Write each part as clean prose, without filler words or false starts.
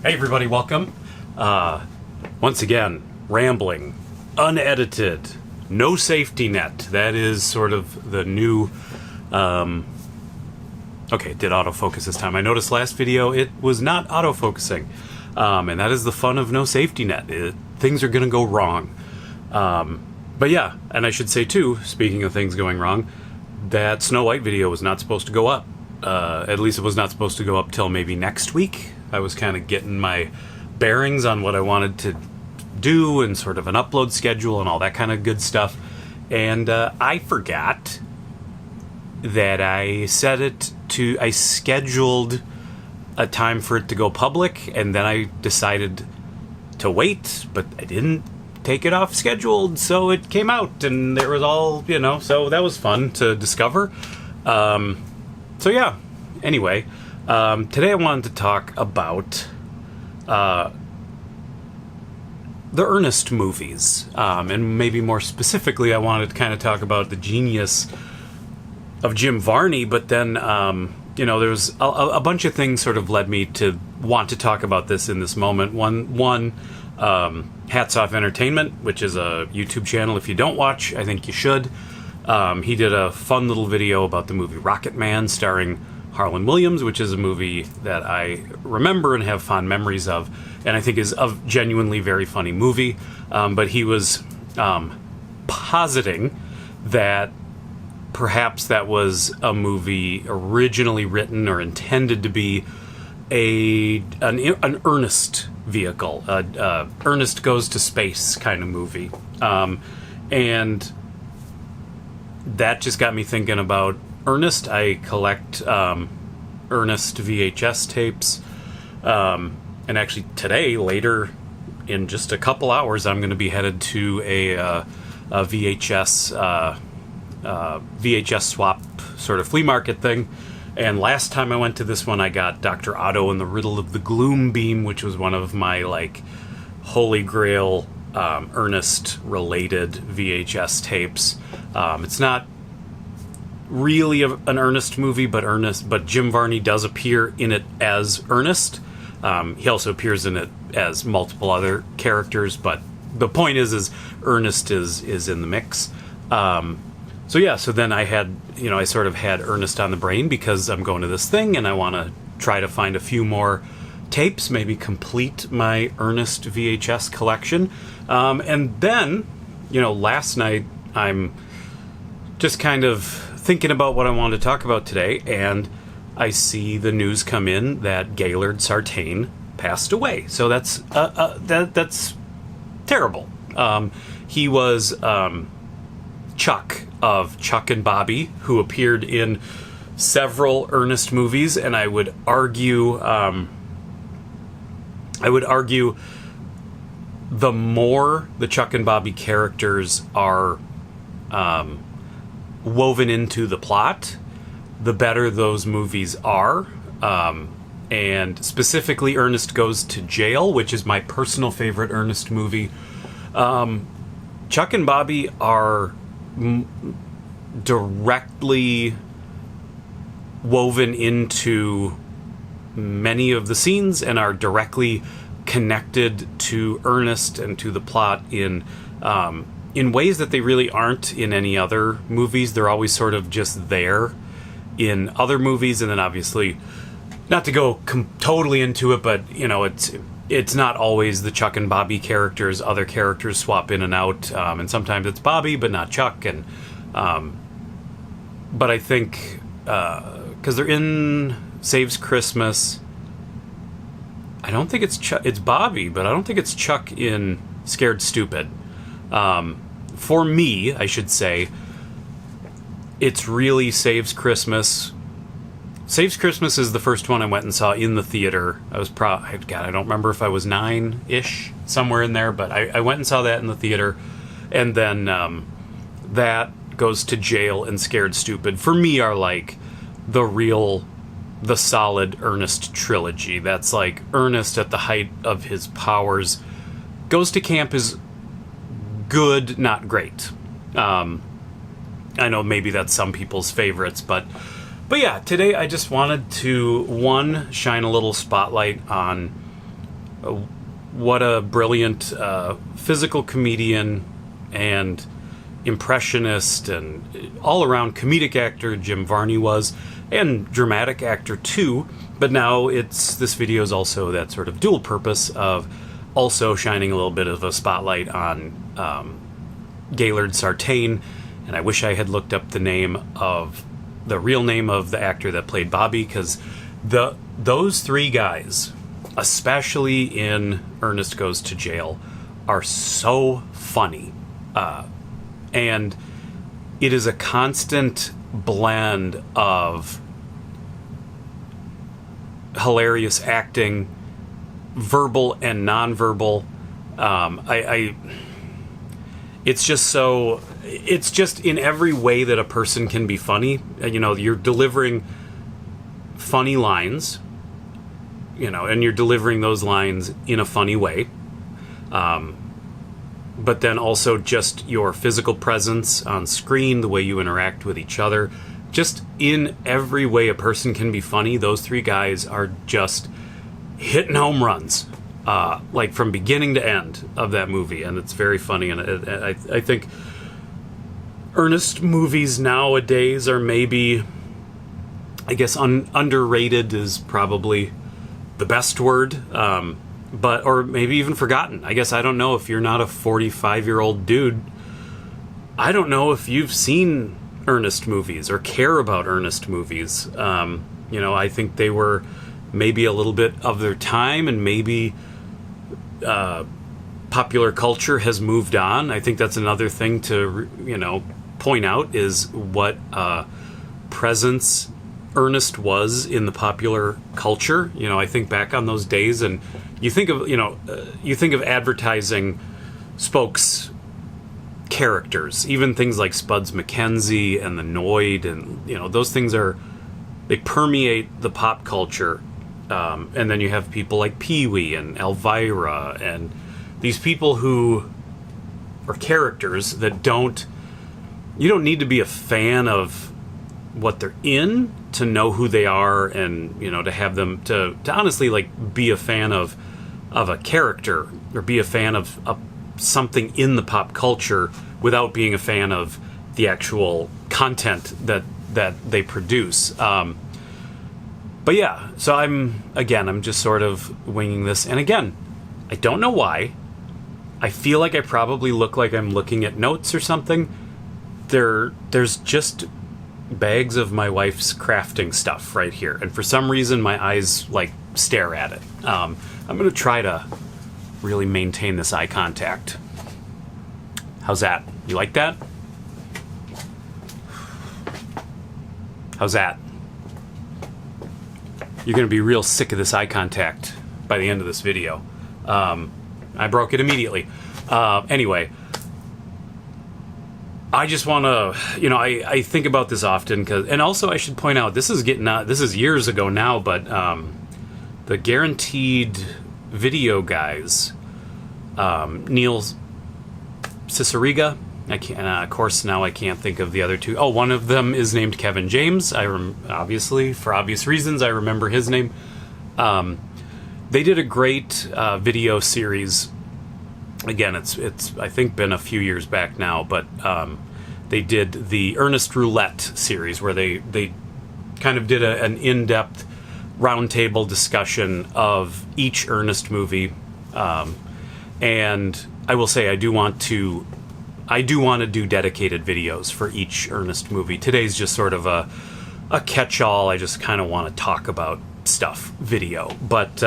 Hey everybody, welcome. Once again, rambling, unedited, no safety net. That is sort of the new... Okay, it did autofocus this time. I noticed last video it was not autofocusing. And that is the fun of no safety net. Things are going to go wrong. But yeah, and I should say too, speaking of things going wrong, that Snow White video was not supposed to go up. At least it was not supposed to go up till maybe next week. I was kind of getting my bearings on what I wanted to do and sort of an upload schedule and all that kind of good stuff. And I forgot that I scheduled a time for it to go public, and then I decided to wait, but I didn't take it off scheduled, so it came out, and there was all, so that was fun to discover. So yeah, anyway, today I wanted to talk about the Ernest movies, and maybe more specifically I wanted to kind of talk about the genius of Jim Varney, but then, there was a bunch of things sort of led me to want to talk about this in this moment. One, Hats Off Entertainment, which is a YouTube channel. If you don't watch, I think you should. He did a fun little video about the movie Rocket Man starring Harlan Williams, which is a movie that I remember and have fond memories of, and I think is a genuinely very funny movie. But he was positing that perhaps that was a movie originally written or intended to be an Ernest vehicle, Ernest Goes to Space kind of movie. And that just got me thinking about Ernest. I collect Ernest VHS tapes. And actually today, later in just a couple hours, I'm going to be headed to a VHS swap sort of flea market thing. And last time I went to this one, I got Dr. Otto and the Riddle of the Gloom Beam, which was one of my, holy grail Ernest-related VHS tapes. It's not really an Ernest movie, but Jim Varney does appear in it as Ernest. He also appears in it as multiple other characters, but the point is Ernest is in the mix. So then I sort of had Ernest on the brain because I'm going to this thing and I want to try to find a few more tapes, maybe complete my Ernest VHS collection. And then, last night I'm just kind of thinking about what I want to talk about today, and I see the news come in that Gailard Sartain passed away. So that's terrible. He was Chuck of Chuck and Bobby, who appeared in several Ernest movies, and I would argue the more the Chuck and Bobby characters are woven into the plot, the better those movies are. And specifically Ernest Goes to Jail, which is my personal favorite Ernest movie. Chuck and Bobby are directly woven into many of the scenes and are directly connected to Ernest and to the plot in ways that they really aren't in any other movies. They're always sort of just there in other movies, and then obviously, not to go totally into it, but it's not always the Chuck and Bobby characters. Other characters swap in and out, and sometimes it's Bobby, but not Chuck. And but I think because they're in Saves Christmas, I don't think it's it's Bobby, but I don't think it's Chuck in Scared Stupid. For me, I should say, it's really Saves Christmas. Saves Christmas is the first one I went and saw in the theater. I was I don't remember if I was 9-ish, somewhere in there, but I went and saw that in the theater. And then that Goes to Jail and Scared Stupid, for me, are the solid Ernest trilogy. That's Ernest at the height of his powers. Goes to Camp is good, not great. I know maybe that's some people's favorites, but yeah, today I just wanted to, one, shine a little spotlight on what a brilliant physical comedian and impressionist and all-around comedic actor Jim Varney was, and dramatic actor too. But now this video is also that sort of dual purpose of also shining a little bit of a spotlight on Gailard Sartain. And I wish I had looked up the real name of the actor that played Bobby, because those three guys, especially in Ernest Goes to Jail, are so funny. And it is a constant blend of hilarious acting, verbal and nonverbal. It's just in every way that a person can be funny. You know, you're delivering funny lines, you know, and you're delivering those lines in a funny way. But then also just your physical presence on screen, the way you interact with each other. Just in every way a person can be funny, those three guys are just hitting home runs, like from beginning to end of that movie. And it's very funny. And I think Ernest movies nowadays are maybe, I guess, underrated is probably the best word. Or maybe even forgotten. I guess I don't know if you're not a 45-year-old dude. I don't know if you've seen Ernest movies or care about Ernest movies. You know, I think they were maybe a little bit of their time, and maybe popular culture has moved on. I think that's another thing to, you know, point out, is what presence Ernest was in the popular culture. You know, I think back on those days, and you think of advertising spokes characters, even things like Spuds MacKenzie and the Noid, and, you know, those things they permeate the pop culture. And then you have people like Pee-wee and Elvira, and these people who are characters that you don't need to be a fan of what they're in to know who they are, and, you know, to have them to honestly, like, be a fan of a character, or be a fan of something in the pop culture without being a fan of the actual content that they produce. But yeah, so I'm just sort of winging this, and again, I don't know why. I feel like I probably look like I'm looking at notes or something. There's just bags of my wife's crafting stuff right here, and for some reason my eyes like stare at it. I'm gonna try to really maintain this eye contact. How's that? You like that? How's that? You're gonna be real sick of this eye contact by the end of this video. I broke it immediately. Anyway, I just want to, you know, I think about this often, and also I should point out, this is years ago now, but the Guaranteed Video guys, Neil Cicierega, of course now I can't think of the other two. Oh, one of them is named Kevin James. Obviously, for obvious reasons, I remember his name. They did a great video series. Again, it's I think been a few years back now, but they did the Ernest Roulette series, where they kind of did an in-depth roundtable discussion of each Ernest movie. And I will say I do want to do dedicated videos for each Ernest movie. Today's just sort of a catch-all. I just kind of want to talk about stuff video, but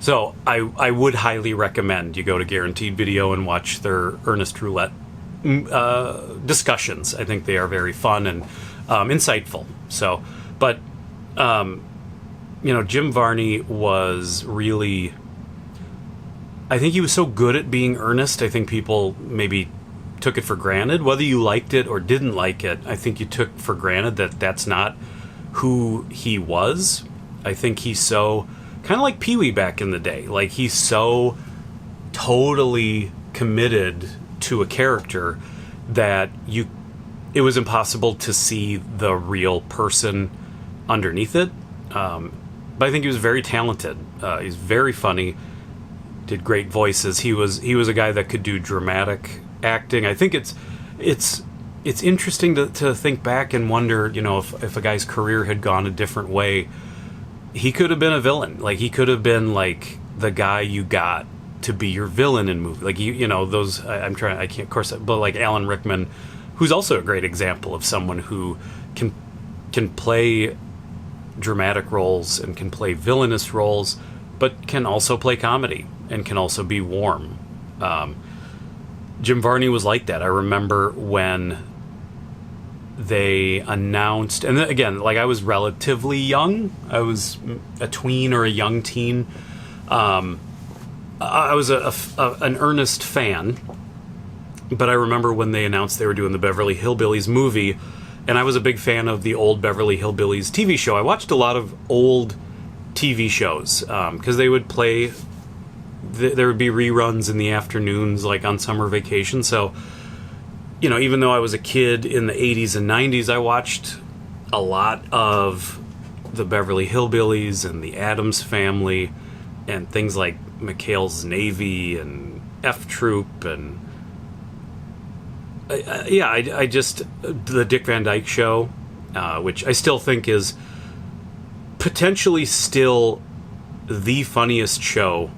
so I would highly recommend you go to Guaranteed Video and watch their Ernest Roulette discussions. I think they are very fun and insightful. So, but you know, Jim Varney was really, I think he was so good at being Ernest. I think people maybe took it for granted, whether you liked it or didn't like it. I think you took for granted that that's not who he was. I think he's so kind of like Pee-wee back in the day. Like, he's so totally committed to a character that it was impossible to see the real person underneath it. but I think he was very talented. He's very funny. Did great voices. He was a guy that could do dramatic acting. I think it's interesting to think back and wonder, if a guy's career had gone a different way, he could have been a villain. Like, he could have been like the guy you got to be your villain in movie. Like, those, I can't, of course, but like Alan Rickman, who's also a great example of someone who can play dramatic roles and can play villainous roles, but can also play comedy and can also be warm. Jim Varney was like that. I remember when they announced, and again, like, I was relatively young. I was a tween or a young teen. I was an Ernest fan, but I remember when they announced they were doing the Beverly Hillbillies movie, and I was a big fan of the old Beverly Hillbillies TV show. I watched a lot of old TV shows because they would play. There would be reruns in the afternoons, like on summer vacation. So, even though I was a kid in the 80s and 90s, I watched a lot of the Beverly Hillbillies and the Addams Family and things like McHale's Navy and F Troop and I just, the Dick Van Dyke Show, which I still think is potentially still the funniest show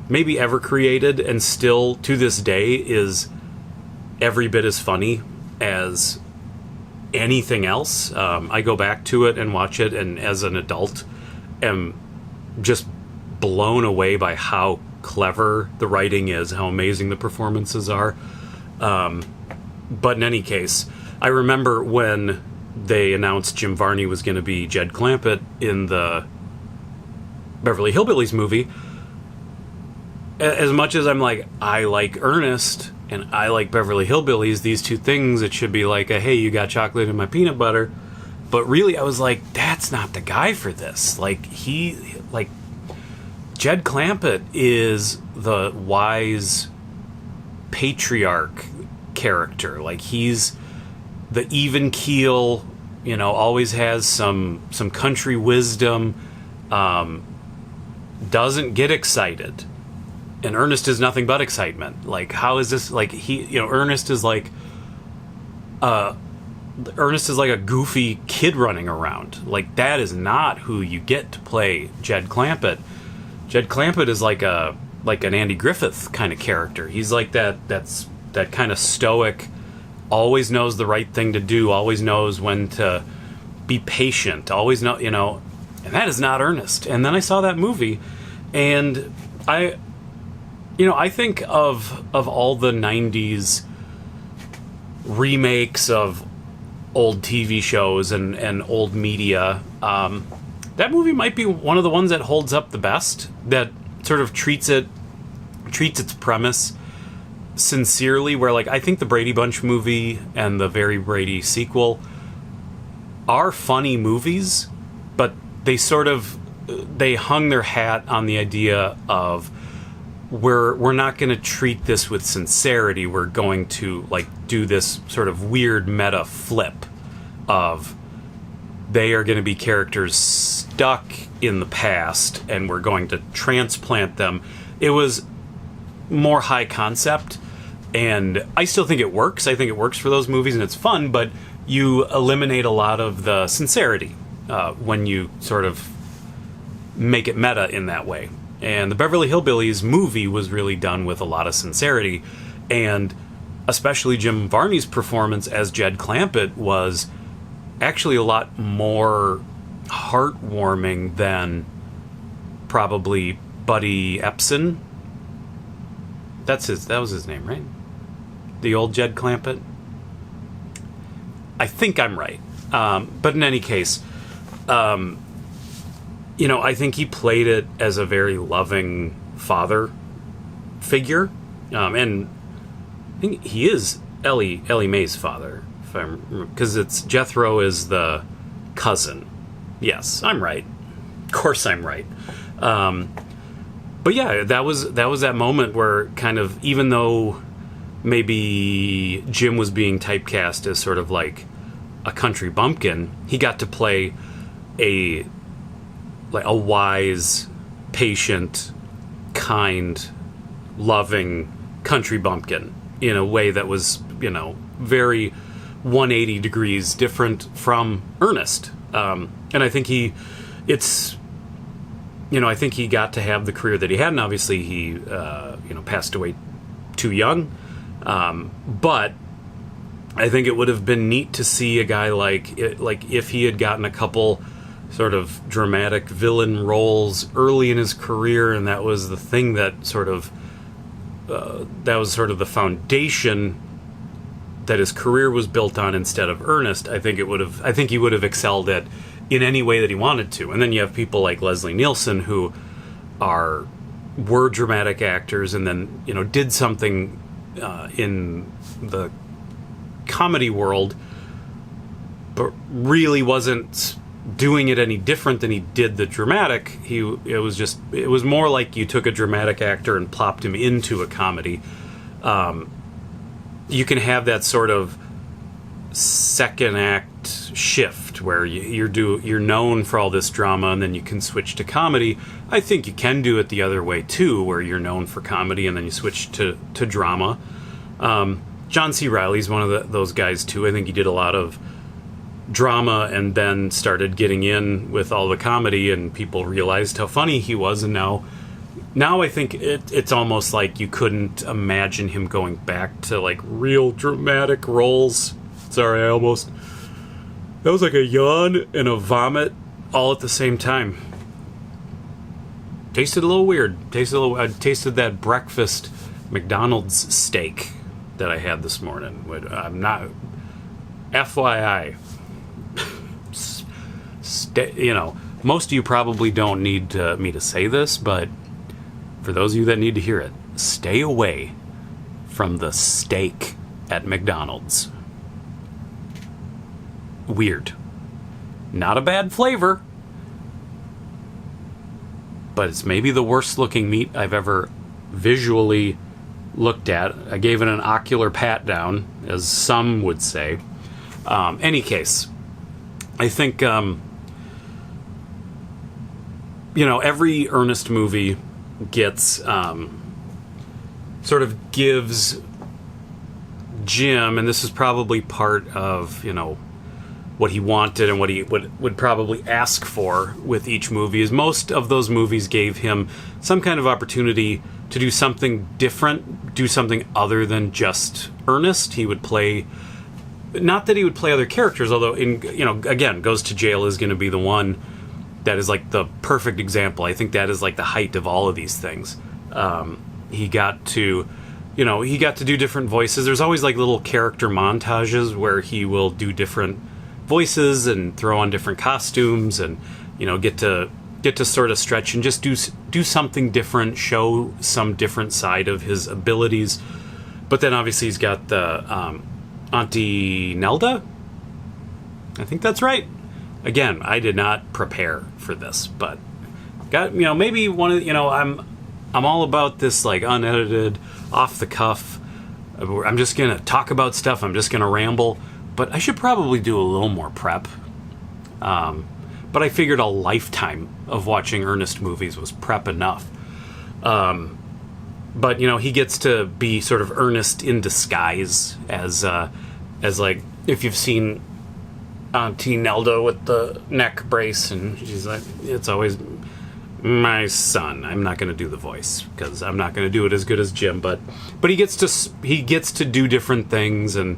maybe ever created, and still to this day is every bit as funny as anything else. I go back to it and watch it, and as an adult am just blown away by how clever the writing is, how amazing the performances are. But in any case, I remember when they announced Jim Varney was going to be Jed Clampett in the Beverly Hillbillies movie. As much as I'm like, I like Ernest and I like Beverly Hillbillies, these two things, it should be like hey, you got chocolate in my peanut butter. But really, I was like, that's not the guy for this. Jed Clampett is the wise patriarch character. Like, he's the even keel, always has some country wisdom, doesn't get excited. And Ernest is nothing but excitement. Like, how is this? Like, Ernest is like a goofy kid running around. Like, that is not who you get to play Jed Clampett. Jed Clampett is like an Andy Griffith kind of character. He's like that kind of stoic, always knows the right thing to do, always knows when to be patient, always know, and that is not Ernest. And then I saw that movie, and I think of all the 90s remakes of old TV shows and old media, that movie might be one of the ones that holds up the best, that sort of treats its premise sincerely, where, like, I think the Brady Bunch movie and the Very Brady sequel are funny movies, but they hung their hat on the idea of we're not going to treat this with sincerity. We're going to, like, do this sort of weird meta flip of they are going to be characters stuck in the past and we're going to transplant them. It was more high concept, and I still think it works. I think it works for those movies and it's fun, but you eliminate a lot of the sincerity when you sort of make it meta in that way. And the Beverly Hillbillies movie was really done with a lot of sincerity, and especially Jim Varney's performance as Jed Clampett was actually a lot more heartwarming than probably Buddy Epson. That was his name, right? The old Jed Clampett? I think I'm right. But in any case, I think he played it as a very loving father figure. And I think he is Ellie Mae's father, because it's Jethro is the cousin. Yes, I'm right. Of course I'm right. But yeah, that was that moment where, kind of, even though maybe Jim was being typecast as sort of like a country bumpkin, he got to play a wise, patient, kind, loving country bumpkin in a way that was, very 180 degrees different from Ernest. And I think I think he got to have the career that he had, and obviously he, passed away too young. But I think it would have been neat to see a guy like if he had gotten a couple sort of dramatic villain roles early in his career, and that was the thing that sort of the foundation that his career was built on instead of Ernest. I think he would have excelled at in any way that he wanted to. And then you have people like Leslie Nielsen who were dramatic actors and then did something in the comedy world, but really wasn't doing it any different than he did the dramatic. It was more like you took a dramatic actor and plopped him into a comedy. You can have that sort of second act shift where you're known for all this drama and then you can switch to comedy. I think you can do it the other way too, where you're known for comedy and then you switch to drama. John C. Reilly's one of those guys too. I think he did a lot of drama and then started getting in with all the comedy, and people realized how funny he was. And now I think it's almost like you couldn't imagine him going back to like real dramatic roles. Sorry, that was like a yawn and a vomit all at the same time. Tasted a little weird. I tasted that breakfast McDonald's steak that I had this morning. I'm not, FYI, most of you probably don't need me to say this, but for those of you that need to hear it, stay away from the steak at McDonald's. Weird. Not a bad flavor, but it's maybe the worst looking meat I've ever visually looked at. I gave it an ocular pat down, as some would say. Any case, I think, every Ernest movie gives Jim, and this is probably part of, what he wanted and what he would probably ask for with each movie, is most of those movies gave him some kind of opportunity to do something different, do something other than just Ernest. He would play, not that he would play other characters, although again, Goes to Jail is going to be the one that is like the perfect example. I think that is like the height of all of these things. He got to do different voices. There's always like little character montages where he will do different voices and throw on different costumes and get to sort of stretch and just do something different, show some different side of his abilities. But then obviously he's got the Auntie Nelda. I think that's right. Again, I did not prepare for this, but got maybe one of I'm all about this like unedited, off the cuff. I'm just gonna talk about stuff. I'm just gonna ramble. But I should probably do a little more prep. But I figured a lifetime of watching Ernest movies was prep enough. But he gets to be sort of Ernest in disguise as like, if you've seen Auntie Nelda with the neck brace, and she's like, it's always my son. I'm not going to do the voice because I'm not going to do it as good as Jim. But he gets to do different things and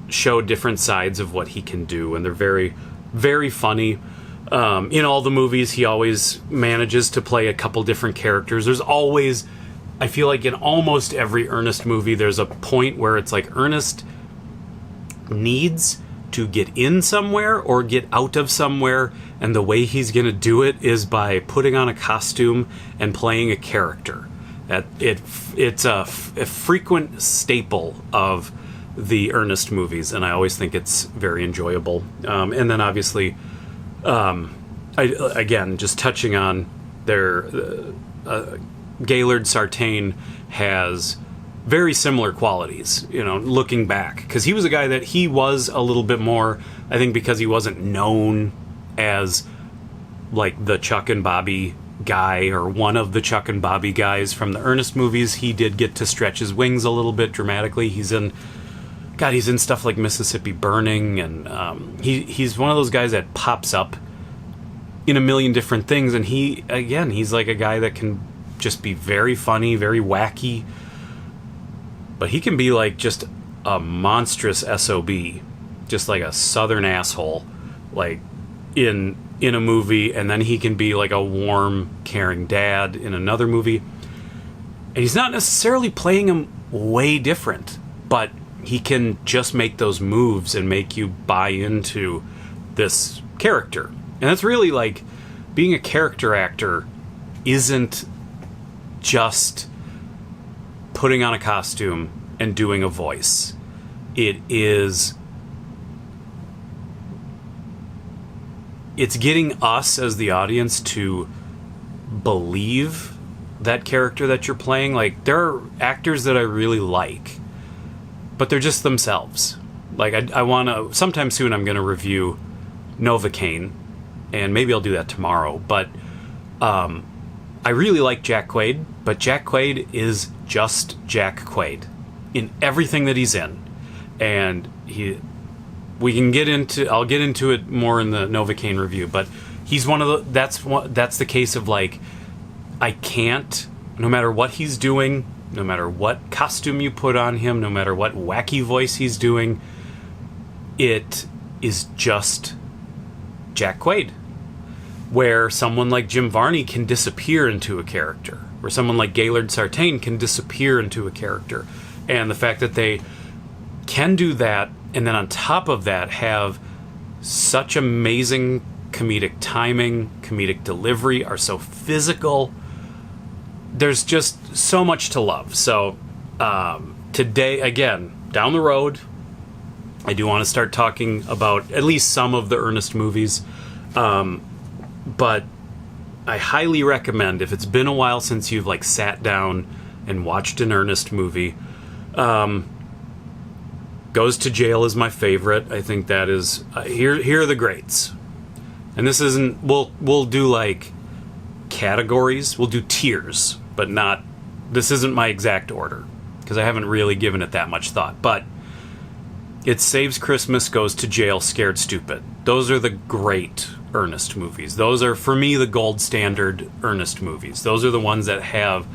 show different sides of what he can do, and they're very, very funny. In all the movies, he always manages to play a couple different characters. There's always, I feel like in almost every Ernest movie, there's a point where it's like Ernest needs to get in somewhere or get out of somewhere, and the way he's going to do it is by putting on a costume and playing a character. It's a frequent staple of the Ernest movies, and I always think it's very enjoyable. And then obviously, again, just touching on their Gailard Sartain has very similar qualities, looking back. Because he was a guy that he was a little bit more, I think because he wasn't known as, like, the Chuck and Bobby guy, or one of the Chuck and Bobby guys from the Ernest movies. He did get to stretch his wings a little bit dramatically. He's in stuff like Mississippi Burning, and he's one of those guys that pops up in a million different things, and he's like a guy that can just be very funny, very wacky, but he can be like just a monstrous SOB, just like a southern asshole, like in a movie, and then he can be like a warm, caring dad in another movie. And he's not necessarily playing him way different, but he can just make those moves and make you buy into this character. And that's really, like, being a character actor isn't just putting on a costume and doing a voice. It's getting us as the audience to believe that character that you're playing. Like, there are actors that I really like, but they're just themselves. Like, I want to, sometime soon I'm going to review Novocaine, and maybe I'll do that tomorrow, but I really like Jack Quaid, but Jack Quaid is just Jack Quaid in everything that he's in. And I'll get into it more in the Novocaine review, but he's that's the case of, like, I can't, no matter what he's doing, no matter what costume you put on him, no matter what wacky voice he's doing, it is just Jack Quaid. Where someone like Jim Varney can disappear into a character, where someone like Gailard Sartain can disappear into a character. And the fact that they can do that, and then on top of that have such amazing comedic timing, comedic delivery, are so physical, there's just so much to love. So today, again, down the road, I do want to start talking about at least some of the Ernest movies. But I highly recommend, if it's been a while since you've, like, sat down and watched an Ernest movie, Goes to Jail is my favorite. I think that is here are the greats. And this isn't, we'll do, like, categories, we'll do tiers, but not, this isn't my exact order, because I haven't really given it that much thought. But It Saves Christmas, Goes to Jail, Scared Stupid. Those are the great Ernest movies. Those are, for me, the gold standard Ernest movies. Those are the ones that have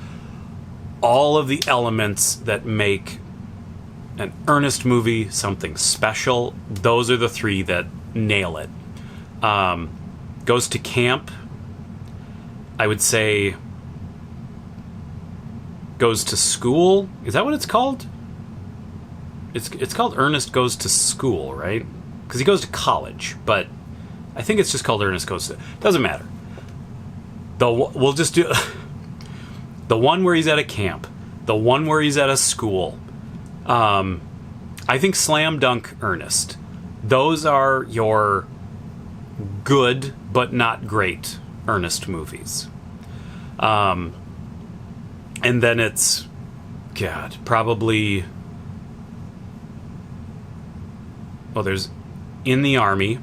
all of the elements that make an Ernest movie something special. Those are the three that nail it. Goes to Camp, I would say. Goes to School. Is that what it's called? It's called Ernest Goes to School, right? Because he goes to college, but I think it's just called Ernest Goes to... Doesn't matter. We'll just do... the one where he's at a camp. The one where he's at a school. I think Slam Dunk Ernest. Those are your good but not great Ernest movies. And then it's... God, probably... Well, there's In the Army,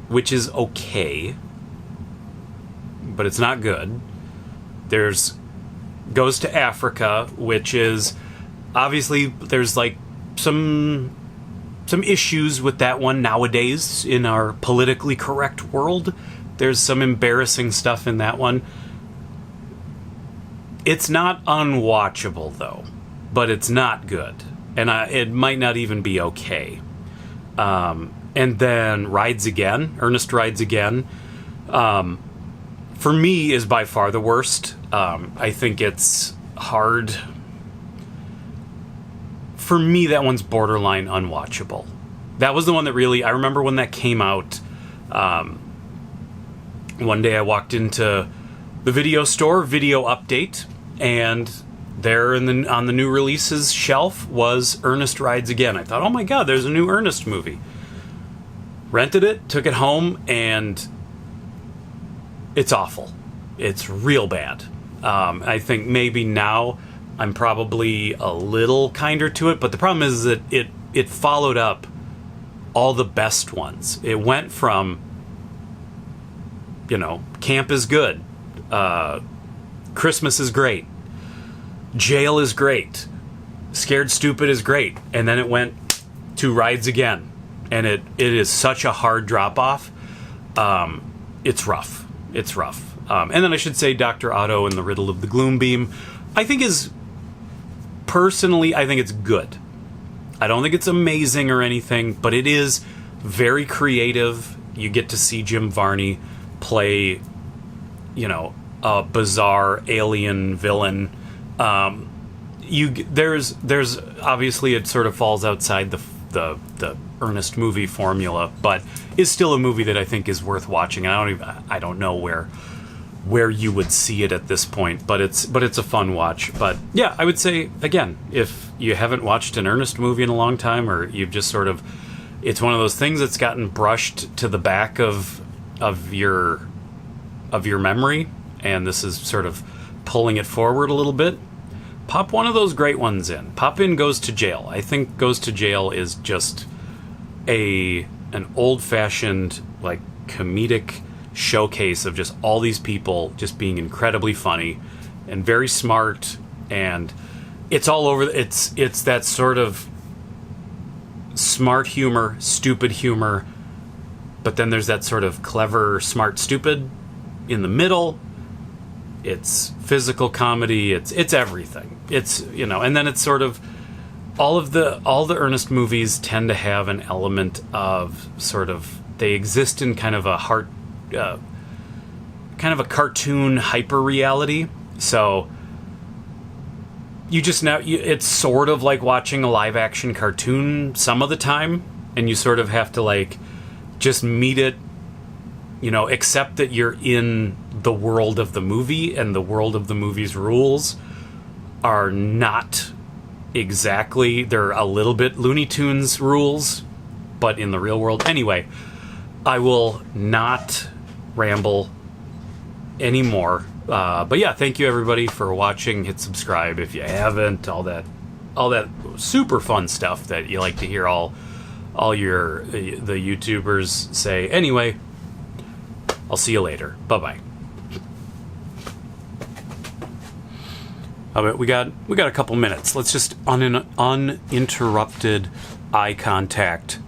which is okay, but it's not good. There's Goes to Africa, which is obviously, there's like some issues with that one nowadays in our politically correct world. There's some embarrassing stuff in that one. It's not unwatchable though, but it's not good. And it might not even be okay. And then Rides Again, Ernest Rides Again, for me is by far the worst. I think it's hard. For me, that one's borderline unwatchable. That was the one that really, I remember when that came out, one day I walked into the video store, Video Update, and there on the new releases shelf was Ernest Rides Again. I thought, oh my god, there's a new Ernest movie. Rented it, took it home, and it's awful. It's real bad. I think maybe now I'm probably a little kinder to it, but the problem is that it followed up all the best ones. It went from, camp is good, Christmas is great, jail is great, Scared Stupid is great, and then it went to Rides Again, and it is such a hard drop off. It's rough. And then I should say Dr. Otto and the Riddle of the Gloombeam, I think personally, I think it's good. I don't think it's amazing or anything, but it is very creative. You get to see Jim Varney play, a bizarre alien villain. There's obviously, it sort of falls outside the Ernest movie formula, but is still a movie that I think is worth watching. And I don't know where you would see it at this point, but it's a fun watch. But yeah, I would say, again, if you haven't watched an Ernest movie in a long time, or you've just sort of, it's one of those things that's gotten brushed to the back of your memory, and this is sort of pulling it forward a little bit, pop one of those great ones in. Pop in Goes to Jail. I think Goes to Jail is just an old-fashioned, like, comedic showcase of just all these people just being incredibly funny and very smart, and it's all over. It's that sort of smart humor, stupid humor, but then there's that sort of clever, smart, stupid in the middle. It's physical comedy. It's everything. It's, and then it's sort of all the Ernest movies tend to have an element of sort of, they exist in kind of a cartoon hyper reality. So you just it's sort of like watching a live action cartoon some of the time, and you sort of have to like just meet it, accept that you're in the world of the movie, and the world of the movie's rules are not exactly, they're a little bit Looney Tunes rules, but in the real world. Anyway, I will not ramble anymore. But yeah, thank you everybody for watching. Hit subscribe if you haven't. All that super fun stuff that you like to hear all the YouTubers say. Anyway, I'll see you later. Bye-bye. All right, we got a couple minutes. Let's just uninterrupted eye contact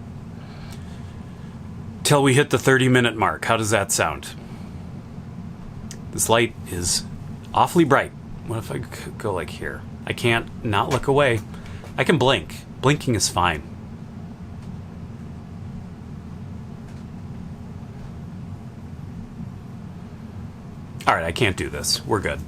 till we hit the 30-minute mark. How does that sound? This light is awfully bright. What if I go like here? I can't not look away. I can blink. Blinking is fine. All right, I can't do this. We're good.